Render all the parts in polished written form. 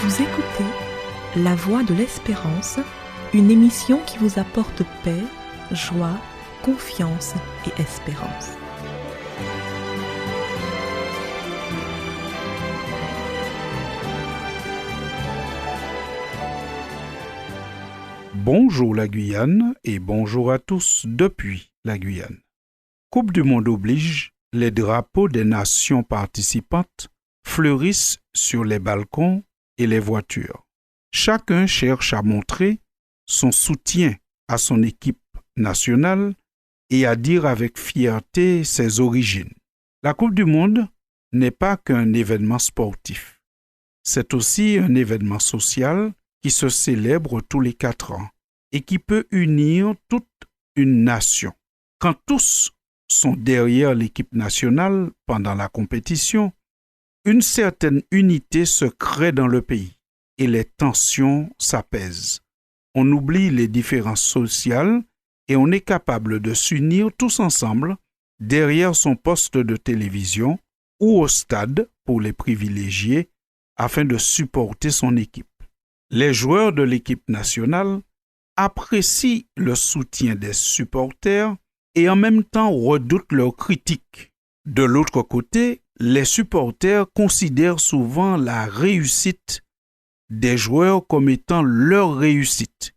Vous écoutez La Voix de l'Espérance, une émission qui vous apporte paix, joie, confiance et espérance. Bonjour la Guyane et bonjour à tous depuis la Guyane. Coupe du monde oblige, les drapeaux des nations participantes fleurissent sur les balcons et les voitures. Chacun cherche à montrer son soutien à son équipe nationale et à dire avec fierté ses origines. La Coupe du monde n'est pas qu'un événement sportif. C'est aussi un événement social qui se célèbre tous les 4 ans et qui peut unir toute une nation. Quand tous sont derrière l'équipe nationale pendant la compétition, une certaine unité se crée dans le pays et les tensions s'apaisent. On oublie les différences sociales et on est capable de s'unir tous ensemble derrière son poste de télévision ou au stade pour les privilégiés afin de supporter son équipe. Les joueurs de l'équipe nationale apprécient le soutien des supporters et en même temps redoutent leurs critiques. De l'autre côté, les supporters considèrent souvent la réussite des joueurs comme étant leur réussite.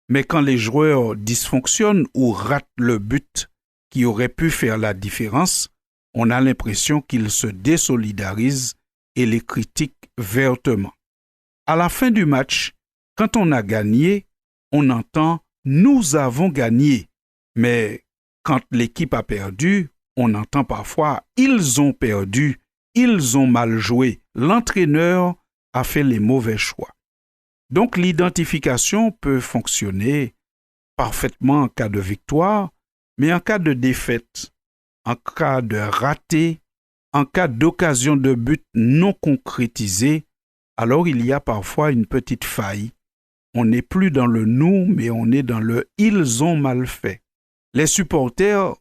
Mais quand les joueurs dysfonctionnent ou ratent le but qui aurait pu faire la différence, on a l'impression qu'ils se désolidarisent et les critiquent vertement. À la fin du match, quand on a gagné, on entend « nous avons gagné ». Mais quand l'équipe a perdu, on entend parfois « ils ont perdu », « ils ont mal joué », l'entraîneur a fait les mauvais choix. Donc l'identification peut fonctionner parfaitement en cas de victoire, mais en cas de défaite, en cas de raté, en cas d'occasion de but non concrétisée, alors il y a parfois une petite faille. On n'est plus dans le nous, mais on est dans le « ils ont mal fait ». Les supporters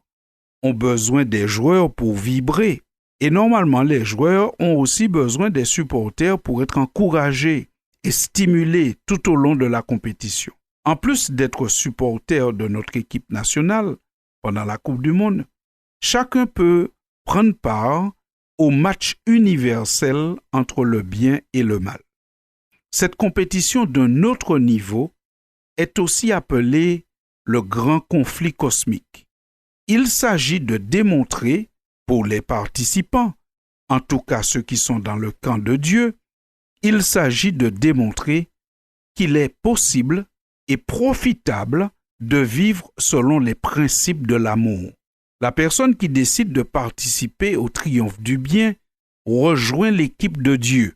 ont besoin des joueurs pour vibrer. Et normalement, les joueurs ont aussi besoin des supporters pour être encouragés et stimulés tout au long de la compétition. En plus d'être supporter de notre équipe nationale pendant la Coupe du Monde, chacun peut prendre part au match universel entre le bien et le mal. Cette compétition d'un autre niveau est aussi appelée le grand conflit cosmique. Il s'agit de démontrer pour les participants, en tout cas ceux qui sont dans le camp de Dieu, il s'agit de démontrer qu'il est possible et profitable de vivre selon les principes de l'amour. La personne qui décide de participer au triomphe du bien rejoint l'équipe de Dieu.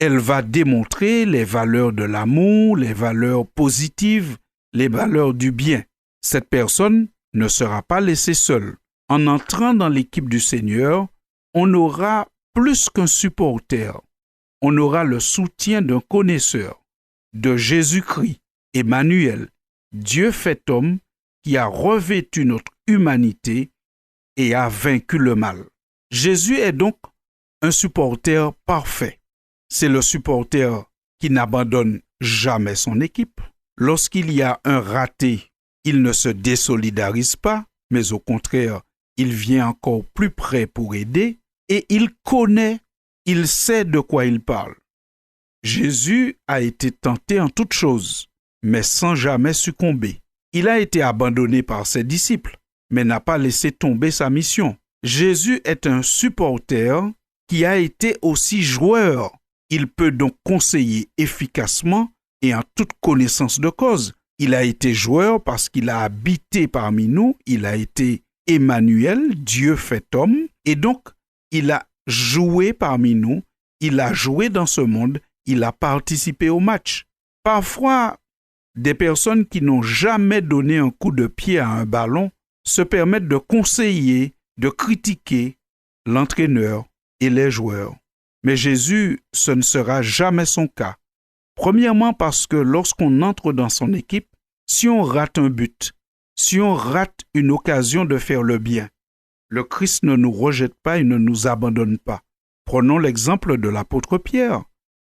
Elle va démontrer les valeurs de l'amour, les valeurs positives, les valeurs du bien. Cette personne ne sera pas laissée seule. En entrant dans l'équipe du Seigneur, on aura plus qu'un supporter. On aura le soutien d'un connaisseur, de Jésus-Christ, Emmanuel, Dieu fait homme, qui a revêtu notre humanité et a vaincu le mal. Jésus est donc un supporter parfait. C'est le supporter qui n'abandonne jamais son équipe. Lorsqu'il y a un raté, il ne se désolidarise pas, mais au contraire, il vient encore plus près pour aider et il connaît, il sait de quoi il parle. Jésus a été tenté en toutes choses, mais sans jamais succomber. Il a été abandonné par ses disciples, mais n'a pas laissé tomber sa mission. Jésus est un supporter qui a été aussi joueur. Il peut donc conseiller efficacement et en toute connaissance de cause. Il a été joueur parce qu'il a habité parmi nous, il a été Emmanuel, Dieu fait homme, et donc il a joué parmi nous, il a joué dans ce monde, il a participé au match. Parfois, des personnes qui n'ont jamais donné un coup de pied à un ballon se permettent de conseiller, de critiquer l'entraîneur et les joueurs. Mais Jésus, ce ne sera jamais son cas. Premièrement parce que lorsqu'on entre dans son équipe, si on rate un but, si on rate une occasion de faire le bien, le Christ ne nous rejette pas et ne nous abandonne pas. Prenons l'exemple de l'apôtre Pierre.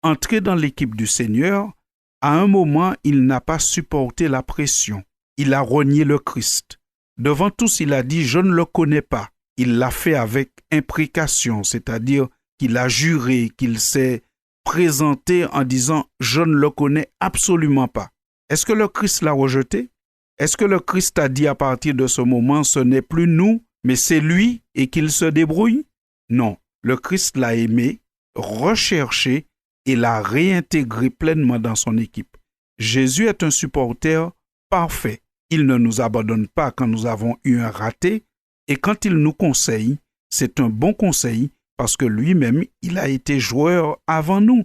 entrer dans l'équipe du Seigneur, à un moment, il n'a pas supporté la pression. Il a renié le Christ. Devant tous, il a dit « Je ne le connais pas ». Il l'a fait avec imprécation, c'est-à-dire qu'il a juré, qu'il s'est présenté en disant « Je ne le connais absolument pas ». Est-ce que le Christ l'a rejeté? Est-ce que le Christ a dit à partir de ce moment « Ce n'est plus nous, mais c'est lui et qu'il se débrouille » ? Non, le Christ l'a aimé, recherché et l'a réintégré pleinement dans son équipe. Jésus est un supporter parfait. Il ne nous abandonne pas quand nous avons eu un raté et quand il nous conseille, c'est un bon conseil parce que lui-même, il a été joueur avant nous.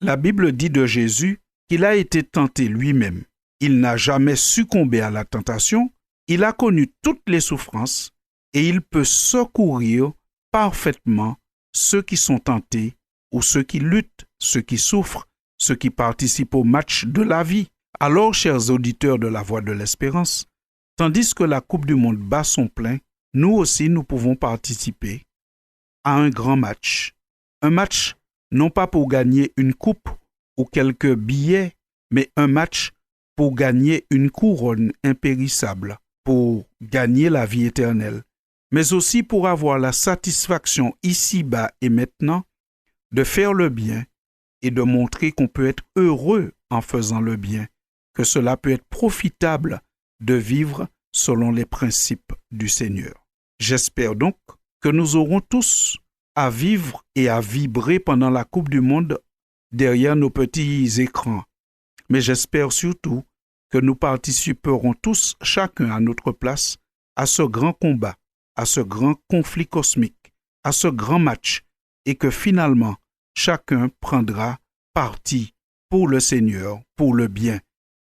La Bible dit de Jésus qu'il a été tenté lui-même. Il n'a jamais succombé à la tentation, il a connu toutes les souffrances et il peut secourir parfaitement ceux qui sont tentés ou ceux qui luttent, ceux qui souffrent, ceux qui participent au match de la vie. Alors, chers auditeurs de la Voix de l'Espérance, tandis que la Coupe du Monde bat son plein, nous aussi, nous pouvons participer à un grand match. Un match, non pas pour gagner une coupe ou quelques billets, mais un match pour gagner une couronne impérissable, pour gagner la vie éternelle, mais aussi pour avoir la satisfaction ici-bas et maintenant de faire le bien et de montrer qu'on peut être heureux en faisant le bien, que cela peut être profitable de vivre selon les principes du Seigneur. J'espère donc que nous aurons tous à vivre et à vibrer pendant la Coupe du Monde derrière nos petits écrans. Mais j'espère surtout que nous participerons tous, chacun à notre place, à ce grand combat, à ce grand conflit cosmique, à ce grand match, et que finalement, chacun prendra parti pour le Seigneur, pour le bien,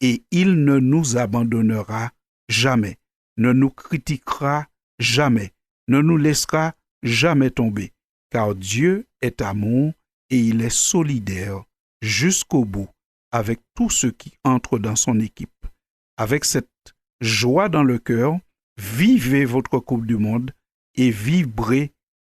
et il ne nous abandonnera jamais, ne nous critiquera jamais, ne nous laissera jamais tomber, car Dieu est amour et il est solidaire jusqu'au bout avec tous ceux qui entrent dans son équipe. Avec cette joie dans le cœur, vivez votre Coupe du Monde et vibrez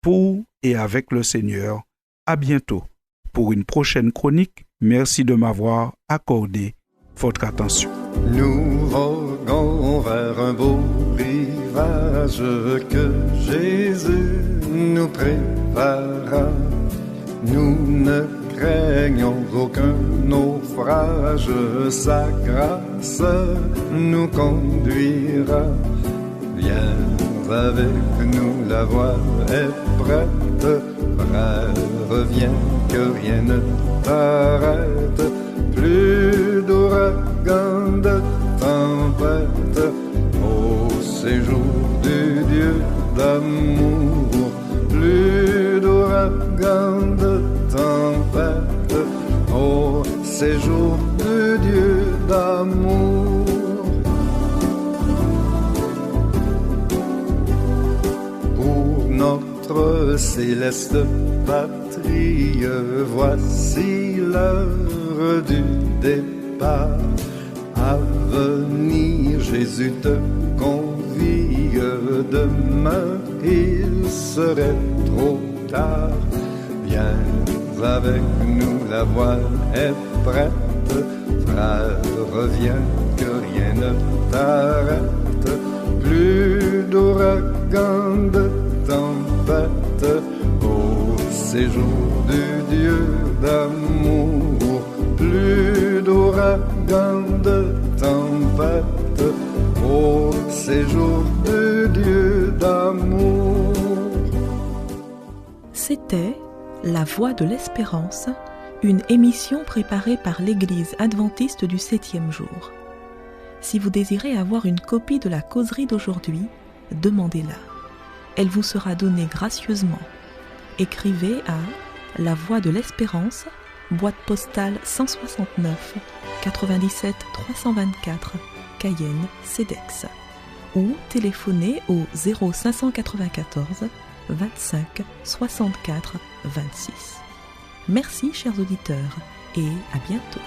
pour et avec le Seigneur. À bientôt pour une prochaine chronique. Merci de m'avoir accordé votre attention. Nous voguons vers un beau rivage que Jésus nous prépara. Nous ne craignons aucun naufrage, sa grâce nous conduira. Viens avec nous, la voile est prête. Frère, reviens, que rien ne t'arrête. Plus d'ouragan, de tempête, au séjour du Dieu d'amour. Plus d'ouragan, de tempête, au séjour du Dieu d'amour. Pour notre céleste patrie, voici l'heure du départ. À venir, Jésus te convie. Demain, il serait trop tard. Viens avec nous, la voile est prête. Frère, reviens, que rien ne t'arrête. Plus d'ouragan, de tempête, au séjour du Dieu d'amour. Plus d'ouragan, de tempête, au séjour du Dieu d'amour. C'était La Voix de l'Espérance, une émission préparée par l'Église adventiste du 7e jour. Si vous désirez avoir une copie de la causerie d'aujourd'hui, demandez-la. Elle vous sera donnée gracieusement. Écrivez à La Voix de l'Espérance, boîte postale 169 97 324, Cayenne, CEDEX, ou téléphonez au 0594 25 64 26. Merci chers auditeurs et à bientôt.